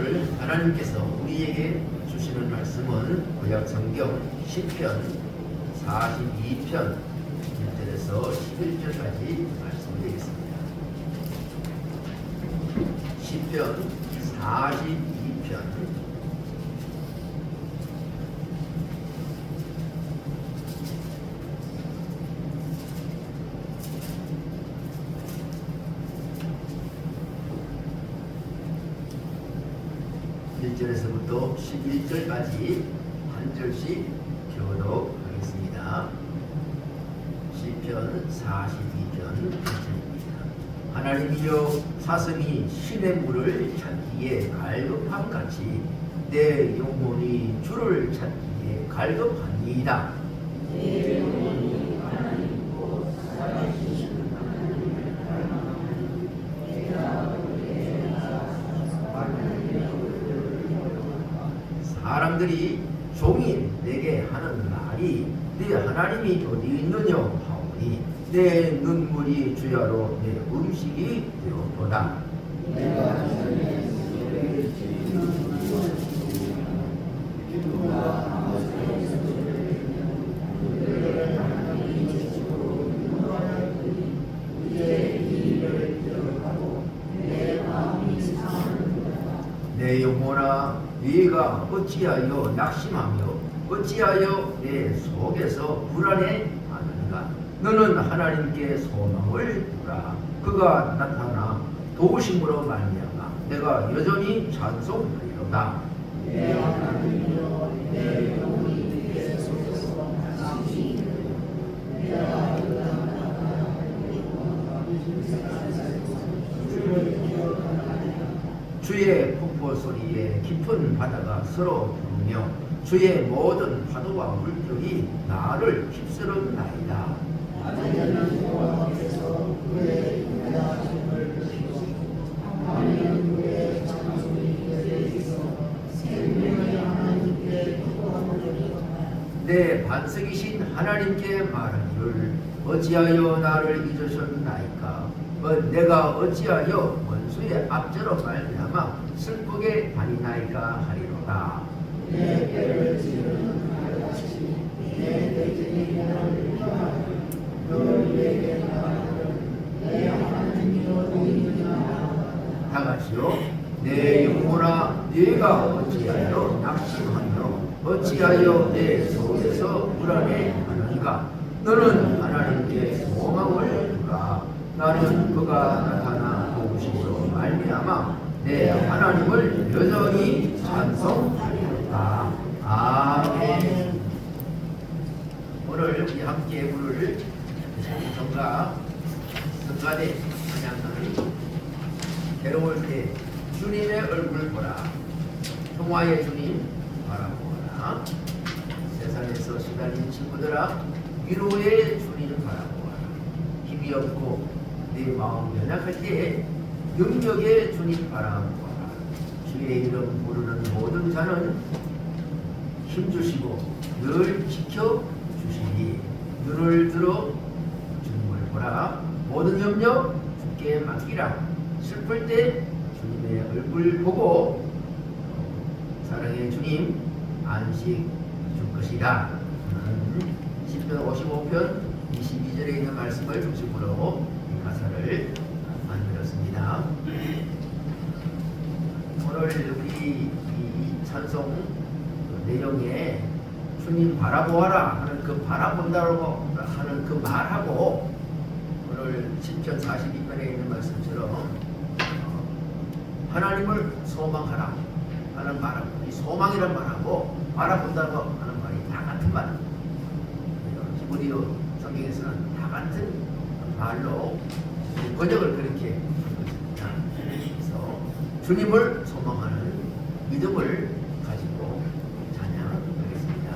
오늘 하나님께서 우리에게 주시는 말씀은 구약 성경 시편 42편 1절에서 11절까지 말씀이 되겠습니다. 시편 42편 1절에서부터 11절까지 한 절씩 교독 하겠습니다. 시편 42편 1절입니다. 하나님이여 사슴이 신의 물을 찾기에 갈급함같이 내 영혼이 주를 찾기에 갈급하니이다. 내 영혼이 하나님 곧 살아계시는 하나님을 갈망하니 내가 사람들이 종일 내게 하는 말이 네 하나님이 어디 있느냐 하오니 내 눈물이 주야로 내 음식이 되었도다. 내 영혼아 네가 어찌하여 낙심하며 어찌하여 내 속에서 불안해하는가. 너는 하나님께 소망을 두라. 그가 나타나 도우심으로 말미암아 내가 여전히 찬송하리로다. 내 하나님이여 내 영혼이 내 속에서 낙심하며 내가 주의 폭포 소리에 깊은 바다가 서로 부르며 주의 모든 파도와 물결이 나를 휩쓸었나이다. 하나님은 여호와께서 그의 인자하심을 베푸시고 하나님은 그의 장소이 그에 있어 생명의 하나님께 기도하노니와 내 반석이신 하나님께 말하기를 어찌하여 나를 잊으셨나이까. 내가 어찌하여 원수의 앞제로 말미암아 슬프게 다니나이까 하리로다. 내 뼈를 찌르는 칼같이 내 대적이 나를 향하여 너를 내게 말하기를 내 하나님이 어디 있느냐. 다같이요. 내 영혼아 네가 어찌하여 낙심하며 어찌하여 내 속에서 불안해하는가. 너는 하나님께 소망을 두라. 나는 그가 나타나 도우심으로 말미암아 내 하나님을 여전히 찬송하리로다. 아멘. 오늘 우리 함께 부를 성가 성가대 찬양은 괴로울 때 주님의 얼굴 보라. 평화의 주님 바라보아라. 세상에서 시달린 친구들아 위로의 주님 바라보아라. 힘이 없고 내 마음 연약할 때에 능력의 주님 바라보아라. 주의 이름 부르는 모든 자는 힘주시고 늘 지켜주시니 눈을 들어 주님을 보라. 모든 염려 주께 맡기라. 슬플 때 주님의 얼굴 보고 사랑의 주님 안식 줄 것이다. 시편 55편 22절에 있는 말씀을 중심으로 이 가사를 만들었습니다. 오늘 우리 이 찬송 내용에 주님 바라보아라 하는 그 바라본다고 하는 그 말하고 오늘 시편 42편에 있는 말씀처럼 하나님을 소망하라 하는 말하고 이 소망이란 말하고 바라본다고 하는 말이 다 같은 말. 히브리어 성경에서는 다 같은 말로 번역을 그렇게 한 것입니다. 그래서 주님을 소망하는 믿음을 가지고 찬양하겠습니다.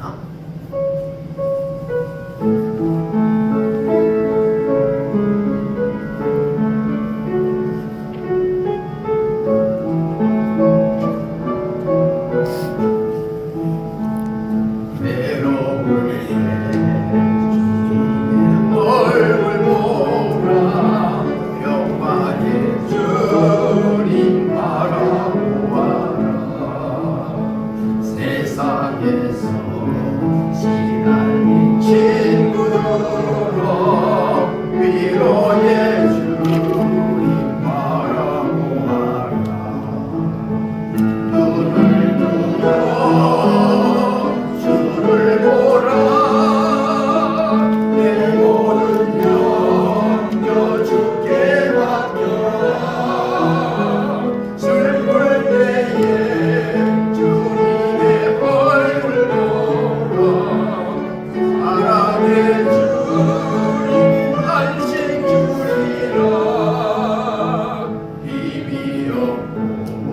주님 바라보아라. 시달린 친구들아 위로의 주님 바라보아라. 눈을 들어 주를 보라. 내 모든 염려 주께 맡겨라. 슬플 때에 주님의 얼굴 보라. 사랑의 주님 안식 주리라. 힘이 없고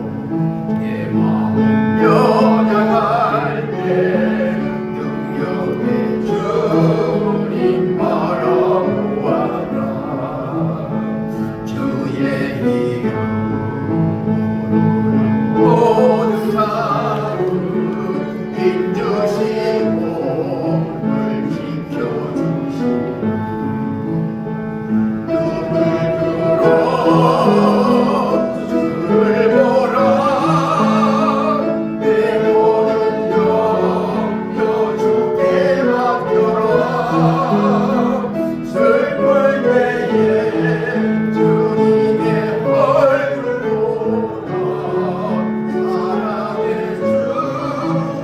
내 마음 연약할 때 능력의 주님 바라보아라. 주의 이름으로는 모든 삶을 힘주시고 늘 지켜주시고 눈을 들어 주를 보라. 내 모든 염려 주께 맡겨라. 슬플 때에 주님의 얼굴 보라. 사랑의 주님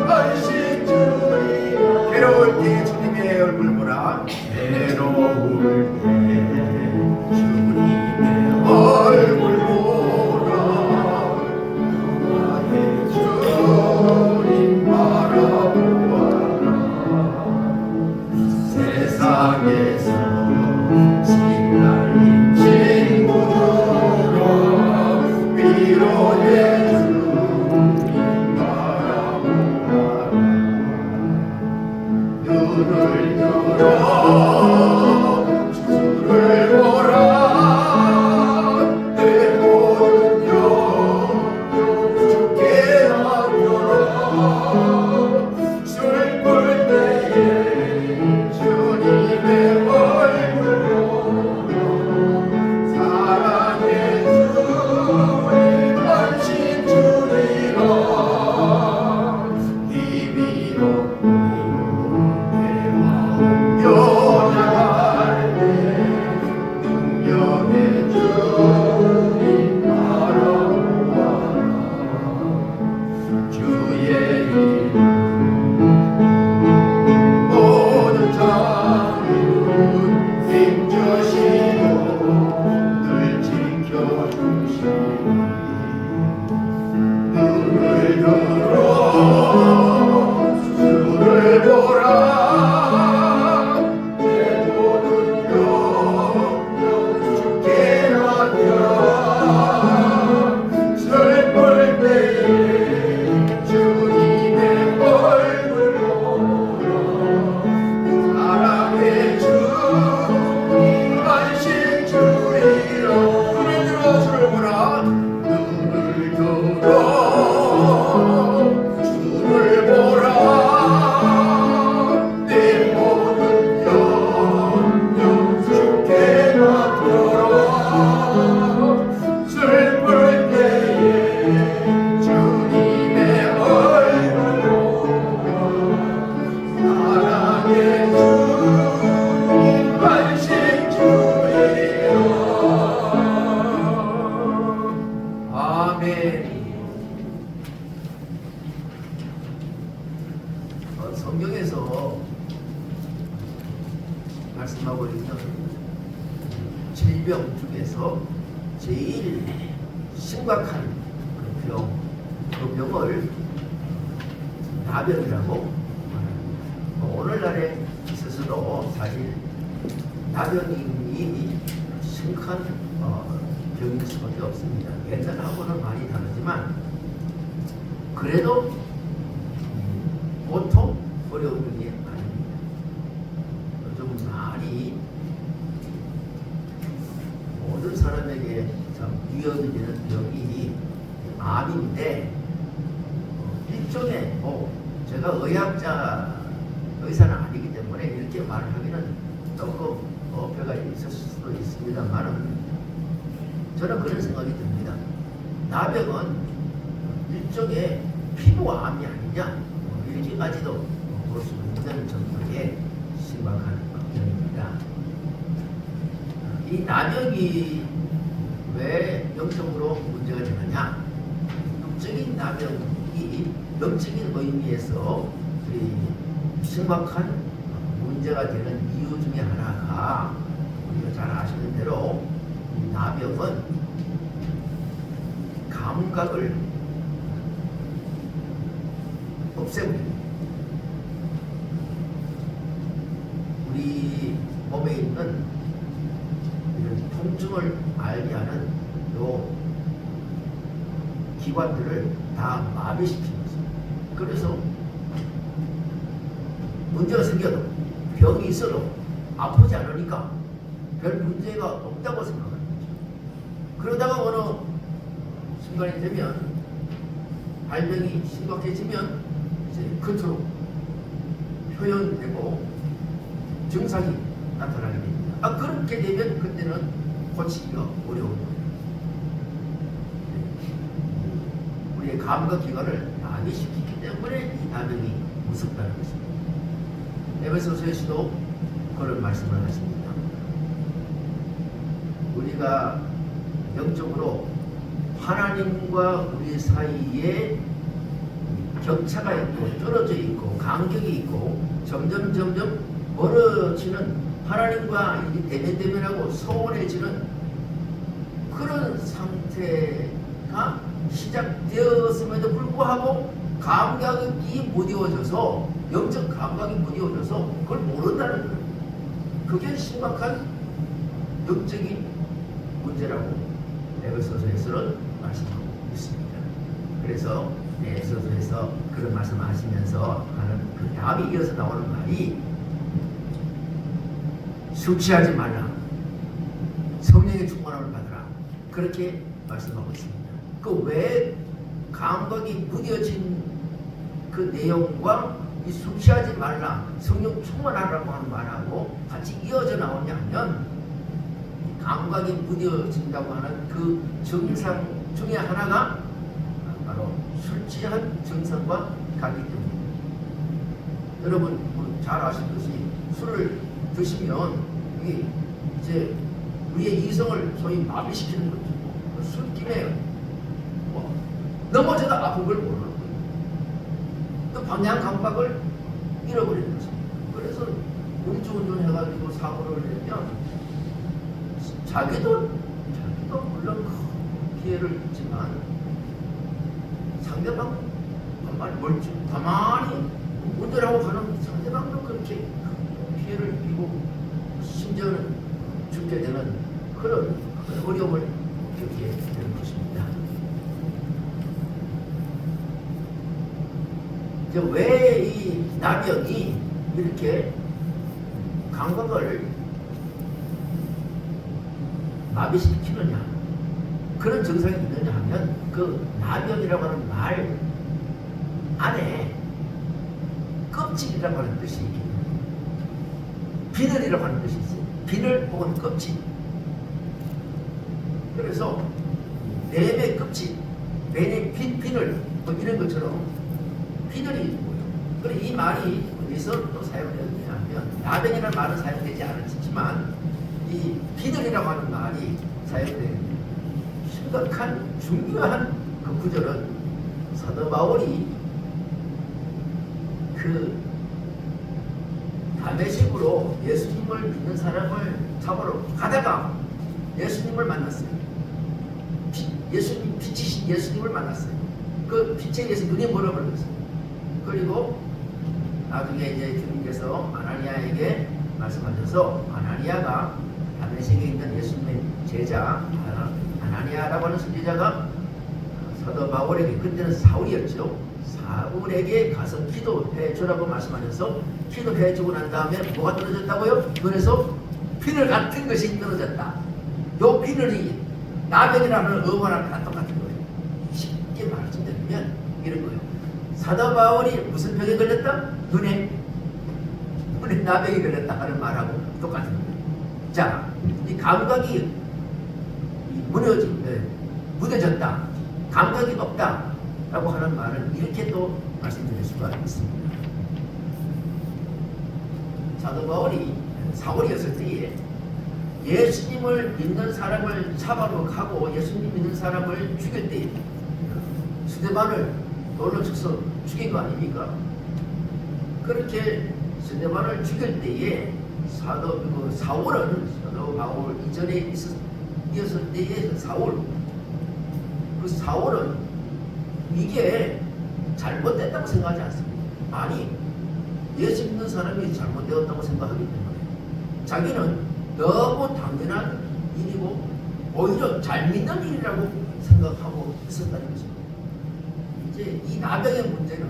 안식 주리라. 괴로울 때 주님의 얼굴 보라. 괴로울 때 주님의 얼굴 보라. 나의 주님 바라보아라. 세상에서 시달린 친구들아 위로의 주님 바라보아라. 눈을 들어 주를 보라. 내 모든 염려 주께 맡겨라. 슬플 때에 주님의 얼굴 보라. 사랑의 주님 안식 주리라. 힘이 없고 내 마음 연약할 때 능력의 주님 바라보아라. 주의 이름 모든 삶은 힘주시고 늘 지켜주시니 눈을 들어 주를 보라. 내 모든 염려 주께 맡겨라. 슬플 때에 주님의 얼굴 보라. 사랑의 주님 안식 주리라. 눈을 들어 주를 보라. 눈을 들어 주를 보라. 내 모든 염려 주께 맡겨라. 슬플 때에 주님의 얼굴 보라. 사랑의 주님 안식 주리라. 아멘. 성경에서 말씀하고 있는 질병 중에서 제일 심각한 그 병을 나병이라고 말합니다. 오늘날에 있어서도 사실 나병이 심각한 병일 수밖에 없습니다. 옛날하고는 많이 다르지만 그래도 보통 어려운 병이 아닙니다. 좀 많이 모든 사람에게 참 위험이 되는 병이 암인데 일종의 제가 의사는 아니기 때문에 이렇게 말을 하기는 조금 어폐가 있을 수도 있습니다만은 저는 그런 생각이 듭니다. 나병은 일종의 피부암이 아니냐 이렇게 이렇게까지도 볼 수 있는 정도의 심각한 병입니다. 이 남역이 왜 영적으로 문제가 되느냐? 영적인 남역이 영적인 의미에서 심각한 문제가 되는 이유 중에 하나가 우리가 잘 아시는 대로 이 남역은 감각을 없애버립니다. 우리 몸에 있는 이런 통증을 알게 하는 요 기관들을 다 마비시키는 것입니다. 그래서 문제가 생겨도 병이 있어도 아프지 않으니까 별 문제가 없다고 생각합니다. 그러다가 어느 순간이 되면 발병이 심각해지면 이제 겉으로 표현되고 증상이 나타나게 됩니다. 그렇게 되면 그때는 고치기가 어려운 거예요. 우리의 감각기관을 마비시키기 때문에 이 남역이 무섭다는 것입니다. 에베소서에서도 그런 말씀을 하십니다. 우리가 영적으로 하나님과 우리 사이에 격차가 있고 떨어져 있고 간격이 있고 점점 멀어지는 하나님과 대면대면하고 소원해지는 그런 상태가 시작되었음에도 불구하고 감각이 못 이어져서 영적 감각이 못 이어져서 그걸 모른다는 거예요. 그게 심각한 영적인 문제라고 에베소서에서는 말씀하고 있습니다. 그래서 에베소서에서 그런 말씀하시면서 하는 그 다음에 이어서 나오는 말이 술 취하지 말라, 성령의 충만함을 받으라, 그렇게 말씀하고 있습니다. 그 왜 감각이 무뎌진 그 내용과 이 술 취하지 말라, 성령 충만하라고 하는 말하고 같이 이어져 나오냐 하면 감각이 무뎌진다고 하는 그 증상 중에 하나가 바로 술 취한 증상과 같기 때문입니다. 여러분 잘 아시듯이 술을 드시면 이게 이제 우리의 이성을 소위 마비시키는 거죠. 술김에 넘어져도 아픈 걸 모르는 거예요. 또 방향 감각을 잃어버리는 거죠. 그래서 음주운전 해가지고 사고를 내면 자기도 물론 피해를 입지만 상대방 가만히 운전하고 가는 상대방도 그렇게 피해를 입고 심지어는 죽게 되는 그런 어려움을 겪게 되는 것입니다. 왜 이 남역이 이렇게 감각을 마비시키느냐, 그런 증상이 있느냐 하면 그 남역이라고 하는 말 안에 껍질이라고 하는 뜻이 있거든요. 비늘이라고 하는 뜻이 있어요. 비늘 혹은 껍질. 그래서 뱀의 껍질, 뱀의 비늘 뭐 이런 것처럼 비늘이 있고요. 그리고 이 말이 어디서 또 사용되느냐 하면 나병이라는 말은 사용되지 않았지만 이 비늘이라고 하는 말이 사용되는 심각한 중요한 그 구절은 사도 바울이 그 다메섹으로 예수님을 믿는 사람을 잡으러 가다가 예수님을 만났어요. 예수님, 빛이신 예수님을 만났어요. 그 빛에 의해서 눈이 멀어버렸어요. 그리고 나중에 이제 주님께서 아나니아에게 말씀하셔서 아나니아가 다메섹에 있는 예수님의 제자 아나니아라고 하는 선지자가 사도 바울에게, 그때는 사울이었죠. 사울에게 가서 기도해 주라고 말씀하셔서 기도해 주고 난 다음에 뭐가 떨어졌다고요? 눈에서 비늘 같은 것이 떨어졌다. 요 비늘이 나병이라는 어머랑 다 똑같은 거예요. 쉽게 말씀드리면 이런 거예요. 사도 바울이 무슨 병에 걸렸다? 눈에 나병이 걸렸다 하는 말하고 똑같은 거예요. 자, 이 감각이 무뎌졌다, 감각이 없다 라고 하는 말은 이렇게 또 말씀드릴 수가 있습니다. 사도 바울이 사울이었을 때에 예수님을 믿는 사람을 잡아로 가고 예수님 믿는 사람을 죽일 때 스데반을 돌로 쳐서 죽인 거 아닙니까? 그렇게 스데반을 죽일 때에 사도 바울 이전에 있었을 때의 사울, 그 사울은 이게 잘못됐다고 생각하지 않습니다. 아니, 예수 믿는 사람이 잘못되었다고 생각하기 때문에 자기는 너무 당연한 일이고 오히려 잘 믿는 일이라고 생각하고 있었다는 것입니다. 이제 이 나병의 문제는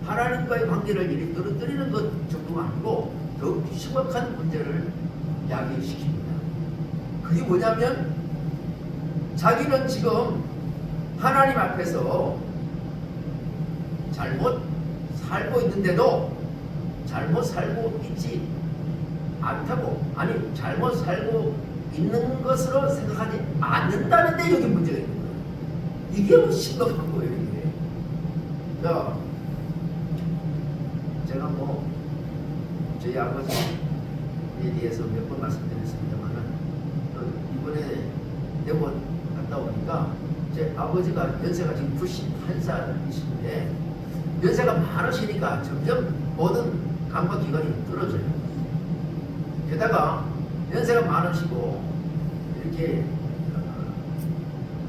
하나님과의 관계를 이리 떨어뜨리는 것 정도가 아니고 더욱 심각한 문제를 야기시킵니다. 그게 뭐냐면 자기는 지금 하나님 앞에서 잘못 살고 있는데도 잘못 살고 있지 않다고, 아니 잘못 살고 있는 것으로 생각하지 않는다는데 여기 문제가 있는 거예요. 이게 뭐 심각한 거예요. 이게. 자, 제가 뭐 저희 아버지에 대해서 몇 번 말씀드렸습니다만 이번에 내번 갔다 오니까 제 아버지가 연세가 지금 91살이신데 연세가 많으시니까 점점 모든 감각기관이 떨어져요. 게다가 연세가 많으시고 이렇게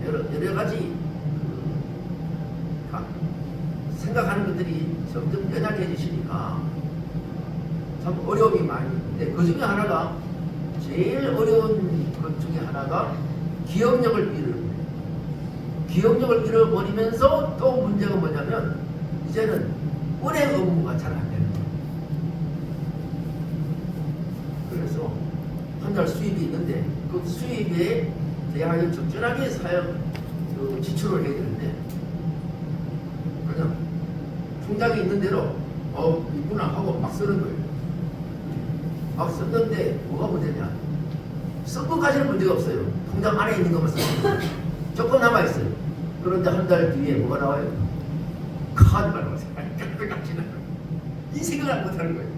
여러 가지 생각하는 것들이 점점 연약해지시니까 참 어려움이 많이 있는데 그 중에 하나가 제일 어려운 것 중에 하나가 기억력을 잃어버려요. 기억력을 잃어버리면서 또 문제가 뭐냐면 이제는 은행 업무가 잘 안 되는 거예요. 그래서 한 달 수입이 있는데 그 수입에 대하여 적절하게 지출을 해야 되는데 그냥 통장에 있는 대로 있구나 하고 막 쓰는 거예요. 막 썼는데 뭐가 문제냐? 쓴 것까지는 문제가 없어요. 통장 안에 있는 것만 쓰는 거예요. 조금 남아있어요. 그런데 한 달 뒤에 뭐가 나와요? 카드 값이 이 생각을 못하는 거예요.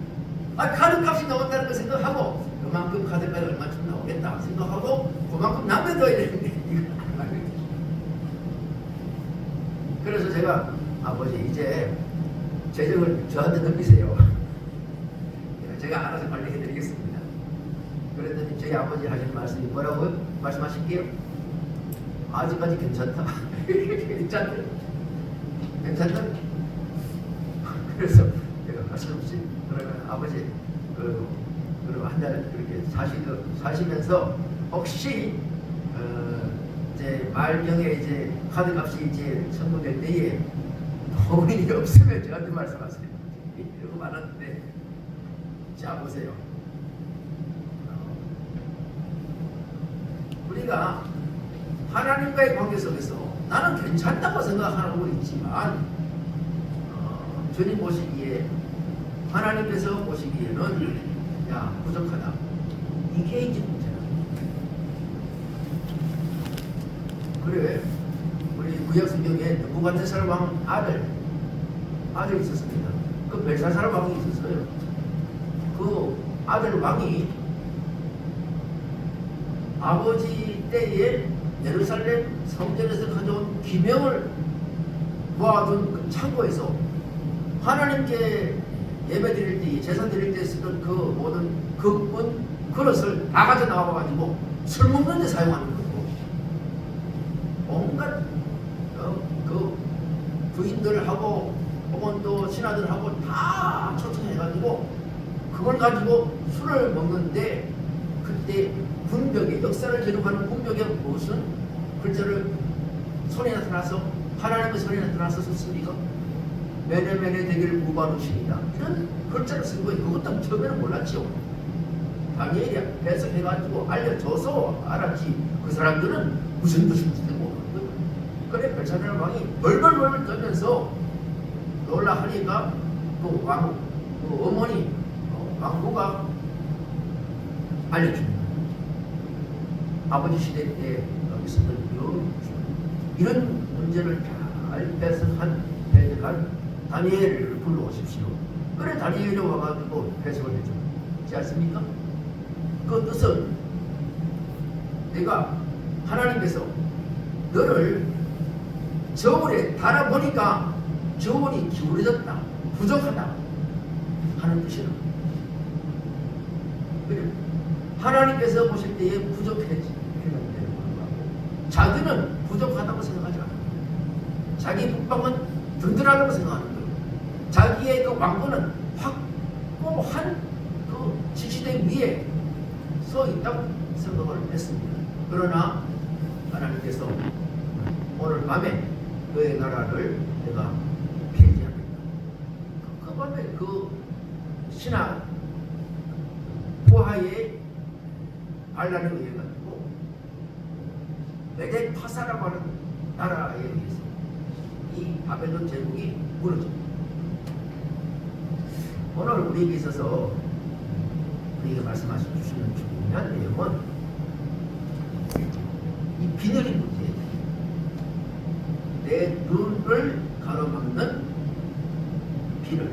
카드 값이 나온다는 걸 생각하고 그만큼 카드값이 얼마쯤 나오겠다 생각하고 그만큼 남겨둬야 되는데 이걸 안 남겨둬요. 그래서 제가 아버지 이제 재정을 저한테 넘기세요. 제가 알아서 관리해드리겠습니다. 그랬더니 저희 아버지 하신 말씀이 뭐라고요? 말씀하실게요. 아직까지 괜찮다. 괜찮다. 괜찮다. 그래서 제가 말씀 없이 그러면 아버지 그럼 한 달 그렇게 사시면서 혹시 이제 말경에 이제 카드값이 이제 청구될 때에 돈이 없으면 저한테 말씀하세요. 이러고 말하는데 자 보세요. 우리가 하나님과의 관계 속에서 나는 괜찮다고 생각하고 있지만 주님 보시기에 하나님께서 보시기에는 야 부족하다. 이게 이제 문제다. 그래 우리 구약성경에 느부갓네살 왕 아들 있었습니다. 그 벨사살 왕이 있었어요. 그 아들 왕이 아버지 때에 예루살렘 성전에서 가져온 기명을 모아둔 그 창고에서 하나님께 예배 드릴 때, 제사 드릴 때 쓰던 그 모든 그릇, 그릇을 다 가져 나와가지고 술 먹는 데 사용하는 거고 온갖 그 부인들하고 혹은 또 신하들하고 다 초청해가지고 그걸 가지고 술을 먹는데 그때 분벽에 역사를 기록하는 분벽에 무슨 글자를 손에 나타나서 하나님의 손에 나타나서 썼습니까? 매네매네 되기를 무바누시이다 이런 글자를 쓴 거예요. 그것도 처음에는 몰랐지요. 다니엘이 해석해가지고 알려줘서 알았지. 그 사람들은 무슨 뜻인지 모르는 거예요. 그래 벨사살 왕이 벌벌벌 떨면서 놀라하니까 그 어머니 왕후가 알려줍니다. 아버지 시대 때 있었던 이런 문제를 잘 해석한 다니엘을 불러오십시오. 그래 다니엘이 와가지고 해석을 해줘. 있지 않습니까? 그 뜻은 내가 하나님께서 너를 저울에 달아보니까 저울이 기울어졌다, 부족하다 하는 뜻이라. 그래 하나님께서 보실 때에 부족해지는데 불구하고 자기는 부족하다고 생각하지 않아요. 자기 국방은 든든하다고 생각하는 거예요. 자기의 그 왕권은 확고한 그 지시대 위에 서 있다고 생각을 했습니다. 그러나 하나님께서 오늘 밤에 너의 나라를 내가 폐지하겠다. 그 밤에 그 신하 부하의 반란에 의해 가지고 메데파사라고 하는 나라에 의해서 이 바벨론 제국이 무너집니다. 오늘 우리에게 있어서 우리에게 말씀하시 주시는 중요한 내용은 이 비늘이 문제예요. 내 눈을 가로막는 비늘.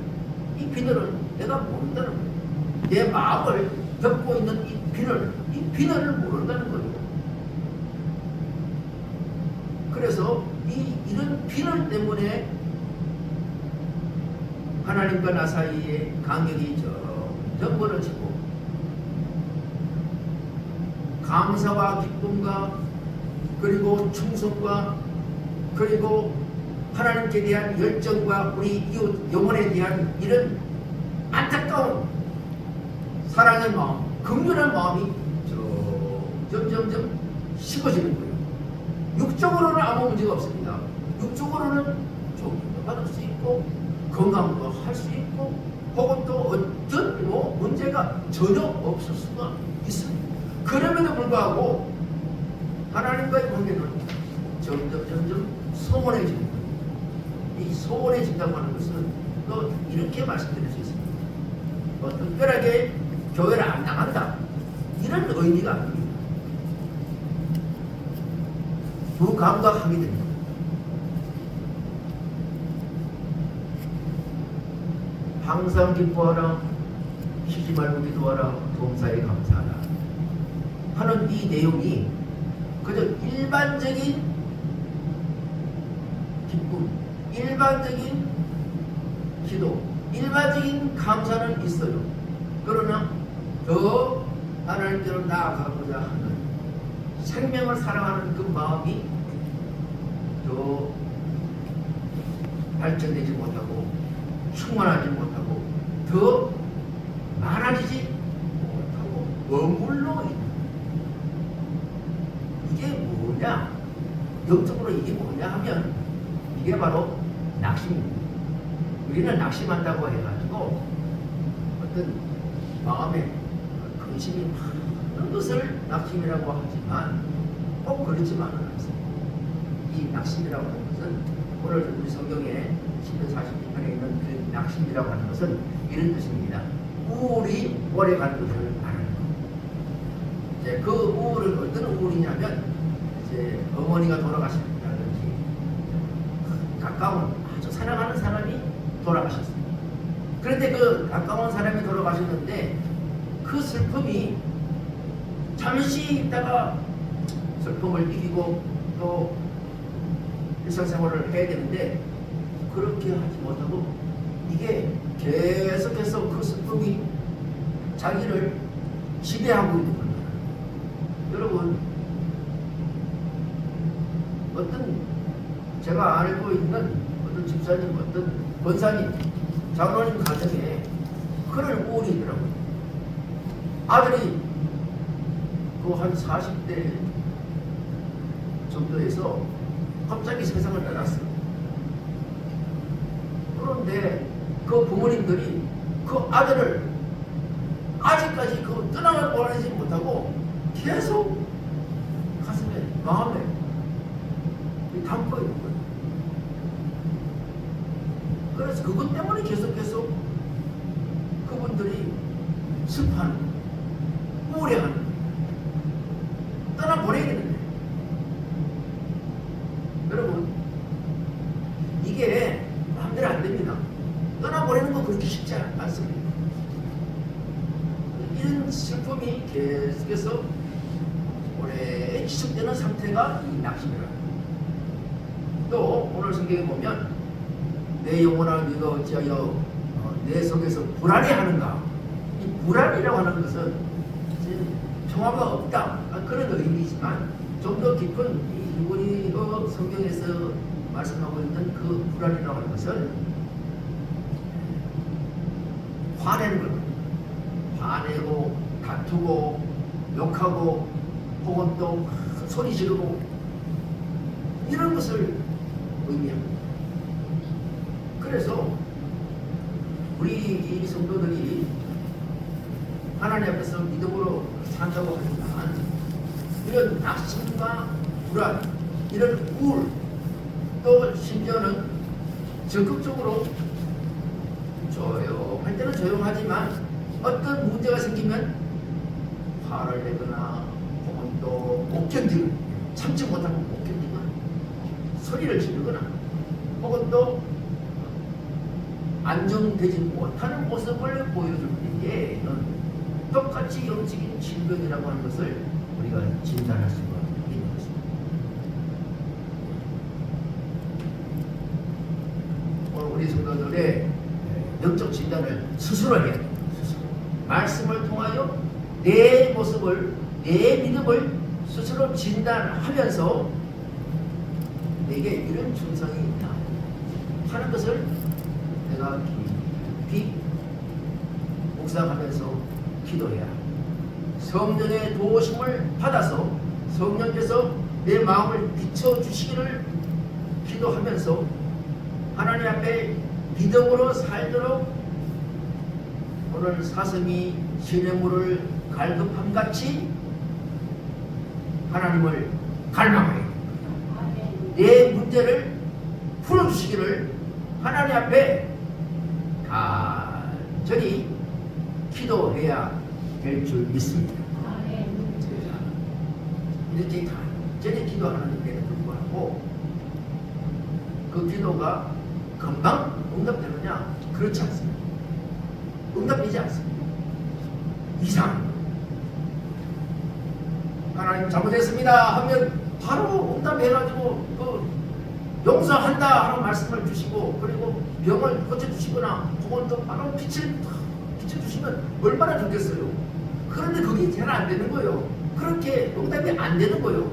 이 비늘은 내가 모른다는 거예요. 내 마음을 덮고 있는 이 비늘을 모른다는 거예요. 그래서 이런 비늘 때문에 하나님과 나 사이에 간격이 점점 멀어지고 감사와 기쁨과 그리고 충성과 그리고 하나님께 대한 열정과 우리 이웃 영혼에 대한 이런 안타까운 사랑의 마음, 긍휼한 마음이 점점점 식어지는 거예요. 육적으로는 아무 문제가 없습니다. 육적으로는 종교도 받을 수 있고 건강도 할 수 있고 혹은 또 어떤 문제가 전혀 없을 수가 있습니다. 그럼에도 불구하고 하나님과의 관계는 점점 소원해지는 거예요. 이 소원해진다고 하는 것은 또 이렇게 말씀드릴 수 있습니다. 특별하게 교회를 안 나간다 이런 의미가 아닙니다. 무감각하게 됩니다. 항상 기뻐하라, 쉬지 말고 기도하라, 동사에 감사하라 하는 이 내용이 그저 일반적인 기쁨, 일반적인 기도, 일반적인 감사는 있어요. 그러나 더 하나님께로 나아가고자 하는 생명을 사랑하는 그 마음이 더 발전되지 못하고 충만하지 못하고 더 많아지지 못하고 머물러 있는 이게 뭐냐? 영적으로 이게 뭐냐 하면 이게 바로 낙심입니다. 우리는 낙심한다고 해가지고 어떤 마음에 근심이 많은 것을 낙심이라고 하지만 꼭 그렇지만은 않습니다. 이 낙심이라고 하는 것은 오늘 우리 성경에 10편 42편에 있는 그 낙심이라고 하는 것은 이런 뜻입니다. 우울이 오래 가는 것을 말하는 것. 이제 그 우울은 어떤 우울이냐면 이제 어머니가 돌아가셨다든지 가까운 아주 사랑하는 사람이 돌아가셨습니다. 그런데 그 가까운 사람이 돌아가셨는데 그 슬픔이 잠시 있다가 슬픔을 이기고 또 일상생활을 해야 되는데 그렇게 하지 못하고 이게 계속해서 그 슬픔이 자기를 지배하고 있는 겁니다. 여러분 어떤 제가 알고 있는 어떤 집사님, 어떤 권사님, 장로님 가정에 그런 우울이 있더라고요. 아들이 그 한 40대 정도에서 갑자기 세상을 떠났어요. 그런데 그 부모님들이 그 아들을 아직까지 그 떠나를 보내지 못하고 계속 가슴에, 마음에 담고 있는 거예요. 그래서 그것 때문에 계속해서 그분들이 습하는, 우울해하는 거예요. 떠나보내야 되는데. 여러분, 이게 마음대로 안 됩니다. 떠나보내는 거 그렇게 쉽지 않습니다. 이런 슬픔이 계속해서 오래 지속되는 상태가 이 낙심이라. 또 오늘 성경에 보면 내 영혼아 네가 어찌하여 내 속에서 불안해하는가. 이 불안이라고 하는 것은 평화가 없다 그런 의미이지만 좀 더 깊은 이 히브리어 성경에서 말씀하고 있는 그 불안이라고 하는 것은 화내는 것, 화내고 다투고 욕하고 혹은 또 소리 지르고 이런 것을 의미합니다. 그래서 우리 이 성도들이 하나님 앞에서 믿음으로 산다고 하지만 이런 낙심과 불안, 이런 우울, 또 심지어는 적극적으로 조용할 때는 조용하지만 어떤 문제가 생기면 화를 내거나 혹은 또 못 견디고 참지 못하고 못 견디거나 소리를 지르거나 혹은 또 안정되지 못하는 모습을 보여줄 때에는 똑같이 영적인 질병이라고 하는 것을 우리가 진단할 수가 있는 것입니다. 오늘 우리 성도들의 영적 진단을 스스로 해야 됩니다. 스스로. 말씀을 통하여 내 모습을, 내 믿음을 스스로 진단하면서 내게 이런 증상이 있다 하는 것을 내가 깊이 묵상하면서 기도해야 성령의 도우심을 받아서 성령께서 내 마음을 비춰주시기를 기도하면서 하나님 앞에 믿음으로 살도록 오늘 사슴이 시냇물을 갈급함같이 하나님을 갈망하여 내 문제를 풀어주시기를 하나님 앞에 간절히 기도해야 될 줄 믿습니다. 이렇게 간절히 기도하는데도 불구하고 그 기도가 금방 응답되느냐? 그렇지 않습니다. 응답되지 않습니다. 이상 하나님 잘못했습니다 하면 바로 응답해가지고 용서한다 하는 말씀을 주시고 그리고 병을 고쳐주시거나 혹은 또 바로 빛을 비춰주시면 얼마나 좋겠어요. 그런데 그게 잘 안 되는 거예요. 그렇게 응답이 안 되는 거예요.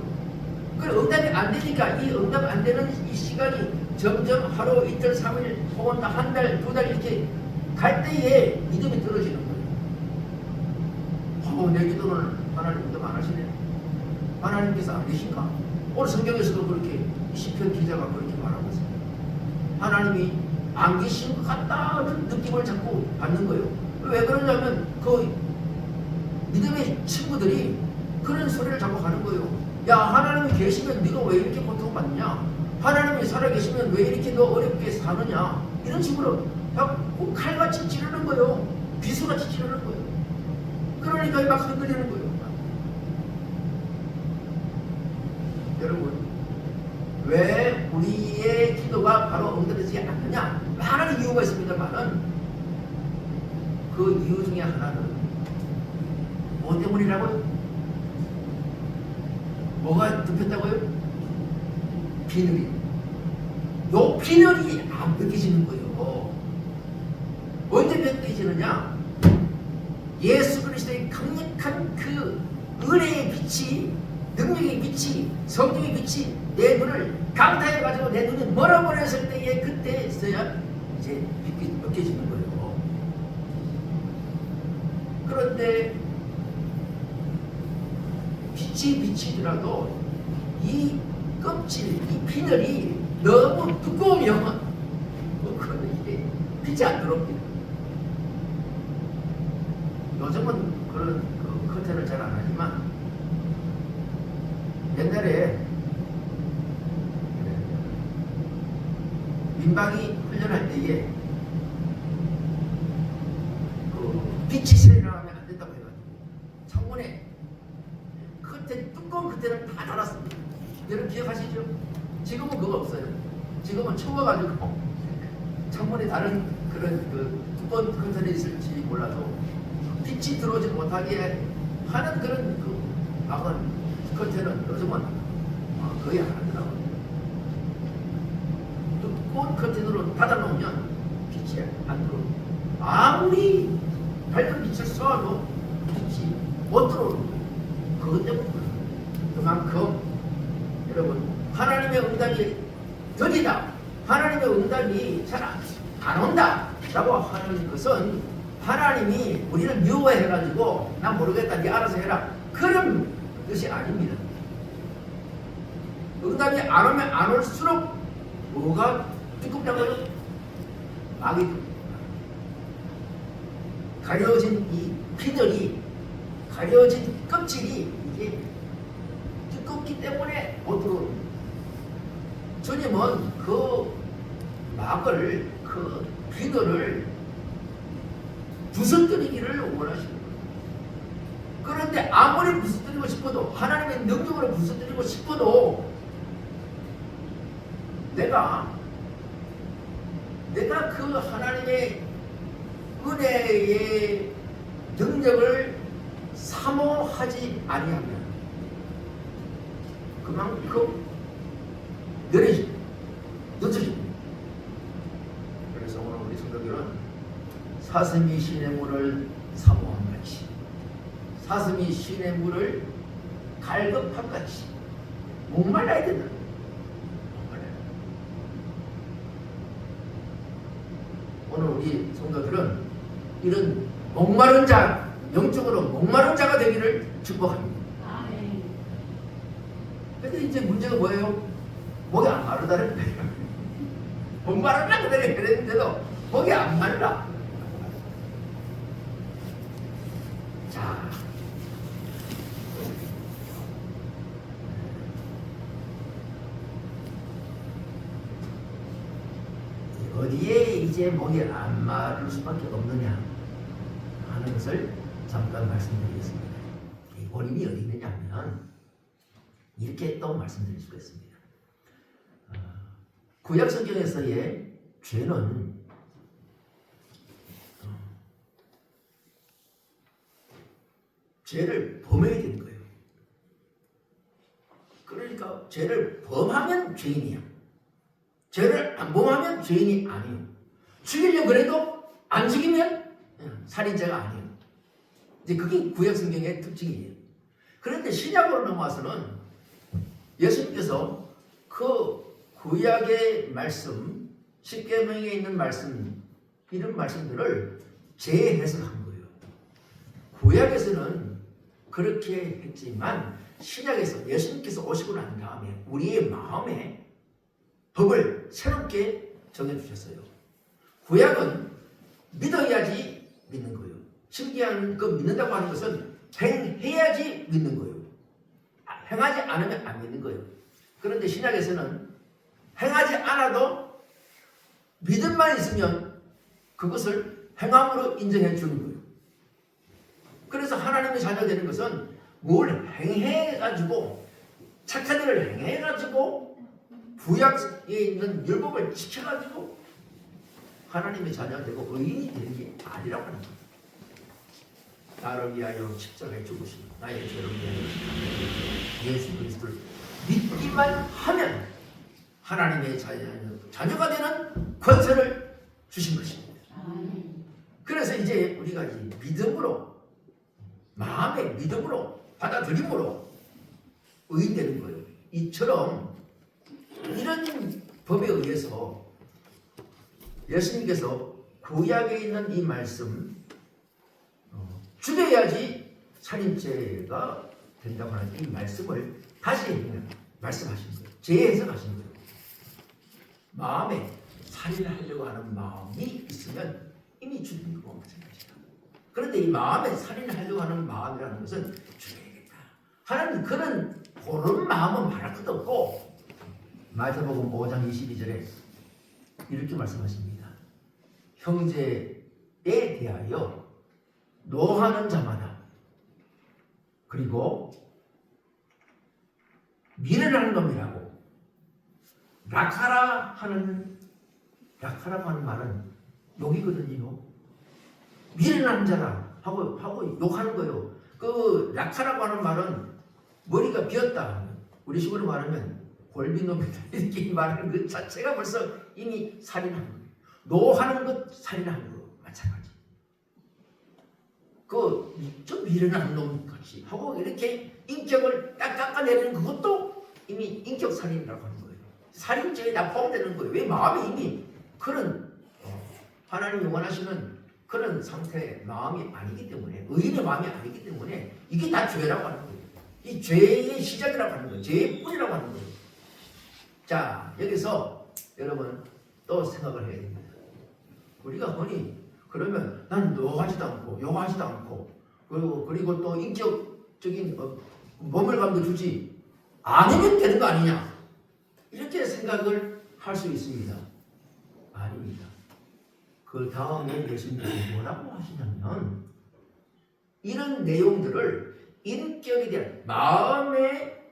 그 응답이 안 되니까 이 응답 안 되는 이 시간이 점점 하루, 이틀, 3일 혹은 한 달, 2달 이렇게 갈 때에 믿음이 떨어지는 거예요. 내 기도는 하나님 응답 안 하시네. 하나님께서 안 계신가? 오늘 성경에서도 그렇게 시편 기자가 그렇게 말하고 있습니다. 하나님이 안 계신 것 같다는 느낌을 자꾸 받는 거예요. 왜 그러냐면 그 믿음의 친구들이 그런 소리를 자꾸 하는 거예요. 야, 하나님이 계시면 네가 왜 이렇게 고통받느냐? 하나님이 살아계시면 왜 이렇게 너 어렵게 사느냐? 이런 식으로 자꾸 칼같이 찌르는 거예요. 비수같이 찌르는 거예요. 그러니까 막 흔들리는 거예요. 여러분, 왜 우리의 기도가 바로 응답되지 않느냐? 많은 이유가 있습니다만은 그 이유 중에 하나는 뭐 때문이라고요? 뭐가 덮였다고요? 비늘이. 요 비늘이 안 벗겨지는 거예요. 언제 벗겨지느냐? 예수 그리스도의 강력한 그 은혜의 빛이, 능력의 빛이, 성령의 빛이 내 눈을 강타해가지고 내 눈이 멀어버렸을 때에 그때서야 이제 벗겨지는 거예요. 그런데 빛이 비치더라도 이 껍질, 이 비늘이 너무 두꺼우면 그거는 이게 빛이 안 들어옵니다. 요즘은 그런 커튼을 잘 안 하지만 옛날에 민방위 훈련할 때에 빛이 실려나가면 안 된다고 해가지고 창문에 커튼, 두꺼운 커튼을 다 달았습니다. 여러분 기억하시죠? 지금은 그거 없어요. 지금은 추워가지고 창문에 다른 그런 두꺼운 커튼이 있을지 몰라도 빛이 들어오지 못하게 하는 그런 그 막은 커튼은 요즘은 거의 안 하더라고요. 두꺼운 커튼으로 닫아놓으면 빛이 안 들어오고 아무리 밝은 빛을 쏘아도 빛이 못 들어오는 거예요. 그것 때문에 그만큼 여러분 하나님의 응답이 더디다, 하나님의 응답이 잘 안 온다 라고 하는 것은 하나님이 우리를 미워해가지고 난 모르겠다 네 알아서 해라 그런 뜻이 아닙니다. 응답이 안 오면 안 올수록 뭐가 두껍다고요? 막이 가려진 이 피들이, 가려진 껍질이 이게 두껍기 때문에 못 들어옵니다. 주님은 그 막을, 그 비늘을 부서뜨리기를 원하시는 거예요. 그런데 아무리 부서뜨리고 싶어도, 하나님의 능력으로 부서뜨리고 싶어도 내가 그 하나님의 은혜의 능력을 사모하지 아니하면 그만큼 늦어집니다. 그래서 오늘 우리 성도들은 사슴이 신의 물을 사모한 같이, 사슴이 신의 물을 갈급한 같이 목말라야 된다. 오늘 우리 성도들은 이런 목마른 자, 영적으로 목마른 자가 되기를 축복합니다. 근데 이제 문제가 뭐예요? 목이 안 마르다는 거예요. 목마르다 그랬는데도 목이 안 말라. 자, 어디에 이제 목이 안 마를 수밖에 없느냐 하는 것을 잠깐 말씀드리겠습니다. 이 원인이 어디 있느냐 하면 이렇게 또 말씀드릴 수가 있습니다. 구약 성경에서의 죄는 죄를 범해야 되는 거예요. 그러니까 죄를 범하면 죄인이야. 죄를 안 범하면 죄인이 아니에요. 죽이려고 그래도 안 죽이면 살인자가 아니에요. 이제 그게 구약 성경의 특징이에요. 그런데 신약으로 넘어와서는 예수님께서 그 구약의 말씀, 십계명에 있는 말씀, 이런 말씀들을 재해석한 거예요. 구약에서는 그렇게 했지만 신약에서 예수님께서 오시고 난 다음에 우리의 마음에 법을 새롭게 정해주셨어요. 구약은 믿어야지 믿는 거예요. 신기한 그 믿는다고 하는 것은 행해야지 믿는 거예요. 행하지 않으면 안 믿는 거예요. 그런데 신약에서는 행하지 않아도 믿음만 있으면 그것을 행함으로 인정해 주는 거예요. 그래서 하나님의 자녀가 되는 것은 뭘 행해가지고 착한 일을 행해가지고 구약에 있는 율법을 지켜가지고 하나님의 자녀가 되고 의인이 되는 게 아니라고 하는 거예요. 나를 위하여 십자가에 죽으신 나의 죄를 위하여 예수 그리스도를 믿기만 하면 하나님의 자녀가 되는 권세를 주신 것입니다. 그래서 이제 우리가 이 믿음으로, 마음의 믿음으로, 받아들임으로 의인되는 거예요. 이처럼 이런 법에 의해서 예수님께서 구약에 있는 이 말씀, 죽여야지 살인죄가 된다고 하는 이 말씀을 다시 말씀하신 거예요. 재해석하신 거예요. 마음에 살인을 하려고 하는 마음이 있으면 이미 죽인 거고 마찬가지다. 그런데 이 마음에 살인을 하려고 하는 마음이라는 것은 죽여야겠다 하는 그런 마음은 말할 것도 없고, 마태복음 5장 22절에 이렇게 말씀하십니다. 형제에 대하여 노하는 자마다, 그리고 미련한 놈이라고, 라카라고 하는 말은 욕이거든요. 미련한 자라 하고 욕하는 거예요. 그 약하라고 하는 말은 머리가 비었다. 우리 식으로 말하면 골빈놈이다. 이렇게 말하는 것 자체가 벌써 이미 살인한 거예요. 노하는 것 살인한 거 마찬가지. 좀 미련한 놈 같이 하고 이렇게 인격을 딱 깎아내리는 그것도 이미 인격 살인이라고 하는 거예요. 살인죄에 다 포함되는 거예요. 왜 마음이 이미 그런 하나님이 원하시는 그런 상태의 마음이 아니기 때문에, 의인의 마음이 아니기 때문에 이게 다 죄라고 하는 거예요. 이 죄의 시작이라고 하는 거예요. 죄의 뿌리라고 하는 거예요. 자, 여기서 여러분 또 생각을 해야 됩니다. 우리가 흔히 그러면 난 노하지도 않고 욕하지도 않고 그리고 또 인격적인 머물감도 주지 않으면 되는 거 아니냐, 이렇게 생각을 할 수 있습니다. 아닙니다. 그 다음에 예수님께서 뭐라고 하시냐면 이런 내용들을 인격에 대한 마음의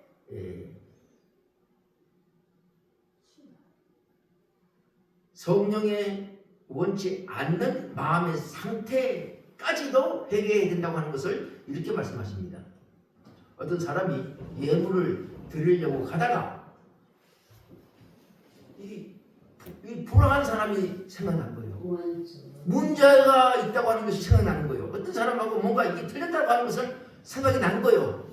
성령의 원치 않는 마음의 상태까지도 회개해야 된다고 하는 것을 이렇게 말씀하십니다. 어떤 사람이 예물을 드리려고 가다가 이 불안한 사람이 생각난 거예요. 문제가 있다고 하는 것이 생각나는 거예요. 어떤 사람하고 뭔가 이게 틀렸다고 하는 것을 생각이 난 거예요.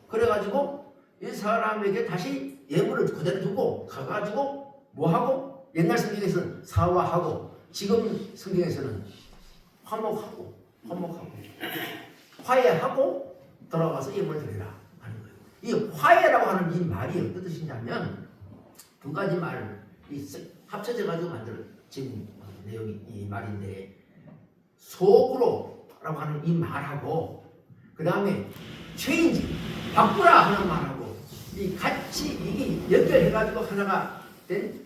그래가지고 이 사람에게 다시 예물을 그대로 두고 가가지고 뭐하고, 옛날 성경에서는 사화하고 지금 성경에서는 화목하고 화해하고 돌아가서 예물을 드리라 하는 거예요. 이 화해라고 하는 이 말이 어떤 뜻이냐면 두 가지 말이 합쳐져 가지고 만들어진 내용이 이 말인데, 속으로라고 하는 이 말하고 그 다음에 체인지 바꾸라 하는 말하고 이 같이 이게 연결해 가지고 하나가 된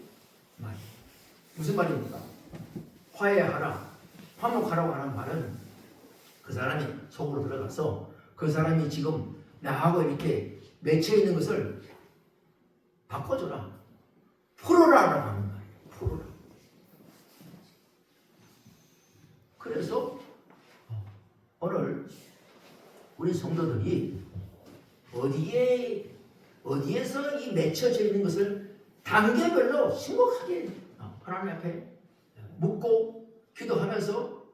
말. 무슨 말입니까? 화해하라, 화목하라고 하는 말은 그 사람이 속으로 들어가서 그 사람이 지금 나하고 이렇게 맺혀 있는 것을 바꿔줘라, 풀어라라고 하는 말이에요. 풀어라. 그래서 오늘 우리 성도들이 어디에서 이 맺혀져 있는 것을 단계별로 심각하게 하나님 앞에 묻고 기도하면서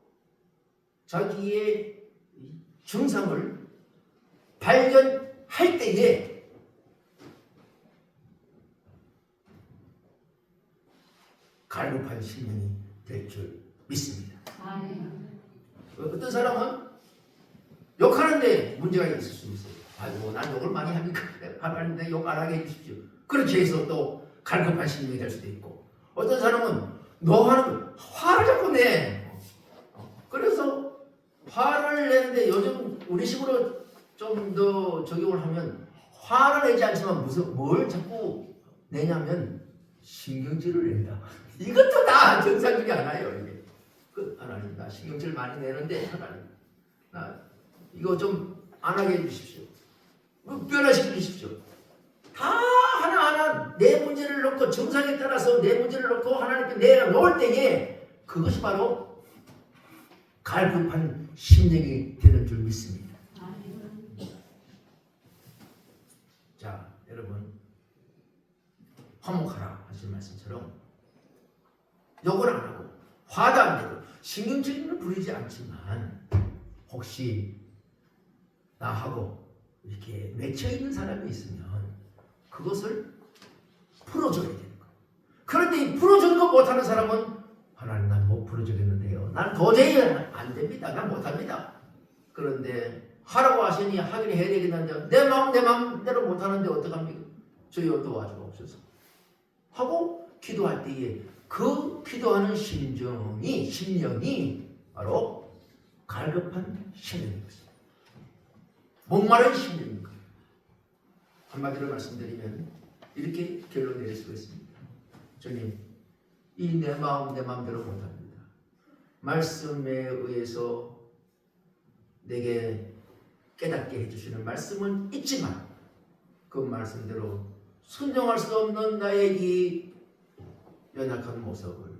자기의 증상을 발견할 때에 갈급한 심령이 될 줄 믿습니다. 어떤 사람은 욕하는데 문제가 있을 수 있어요. 아이고, 난 욕을 많이 하는데 욕 안 하게 해주십시오. 그렇게 해서 또 갈급한 심령이 될 수도 있고, 어떤 사람은 너하는 화를 자꾸 내. 그래서 화를 내는데 요즘 우리식으로 좀 더 적용을 하면 화를 내지 않지만 뭘 자꾸 내냐면 신경질을 낸다. 이것도 다 정상적이 않아요. 이게 하나님, 나 신경질 많이 내는데 하나님, 나 이거 좀 안 하게 해주십시오. 변화시켜 주십시오. 다 하나하나 내 문제를 놓고 정상에 따라서 내 문제를 놓고 하나님께 내놓을 때에 그것이 바로 갈급한 심령이 되는 줄 믿습니다. 자, 여러분, 화목하라 하신 말씀처럼 욕을 안 하고 화도 안 내고 신경질은 부리지 않지만 혹시 나하고 이렇게 맺혀 있는 사람이 있으면 그것을 풀어줘야 되는 거예요. 그런데 이 풀어주는 거 못하는 사람은 하나님, 난 못 풀어주겠는데요. 난 도저히 안 됩니다. 난 못합니다. 그런데 하라고 하시니 하긴 해야 되겠는데 내 마음대로 못하는데 어떡합니까? 저희가 도와주옵소서 하고 기도할 때에 그 기도하는 심령이 바로 갈급한 심령입니다. 목마른 심령인 거예요. 한마디로 말씀드리면 이렇게 결론 내릴 수가 있습니다. 주님, 이 내 마음대로 못합니다. 말씀에 의해서 내게 깨닫게 해주시는 말씀은 있지만 그 말씀대로 순종할 수 없는 나의 이 연약한 모습을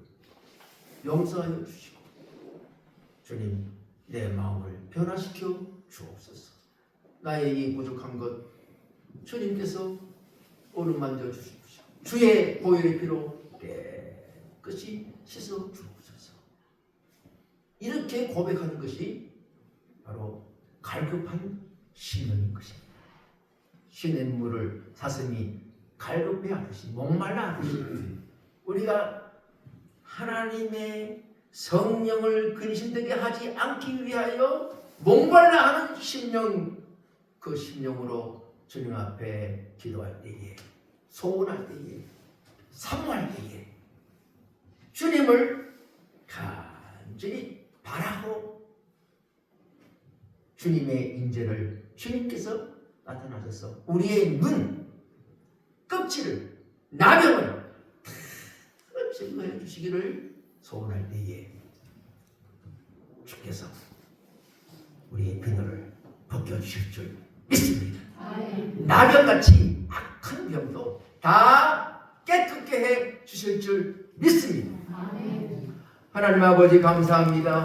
용서하여 주시고, 주님, 내 마음을 변화시켜 주옵소서. 나의 이 부족한 것 주님께서 어루만져 주십시오. 주의 보혈의 피로 깨끗이 씻어 주옵소서. 이렇게 고백하는 것이 바로 갈급한 심령인 것입니다. 시냇물을 사슴이 갈급해 하듯이 목말라 하듯이 우리가 하나님의 성령을 근심되게 하지 않기 위하여 목말라 하는 심령, 그 심령으로 주님 앞에 기도할 때에, 소원할 때에, 사모할 때에 주님을 간절히 바라고 주님의 인재를 주님께서 나타나셔서 우리의 눈, 껍질을, 나병을 다 제거해 주시기를 소원할 때에 주께서 우리의 비늘을 벗겨주실 줄 믿습니다. 나병같이 악한 병도 다 깨끗게 해 주실 줄 믿습니다. 하나님 아버지 감사합니다.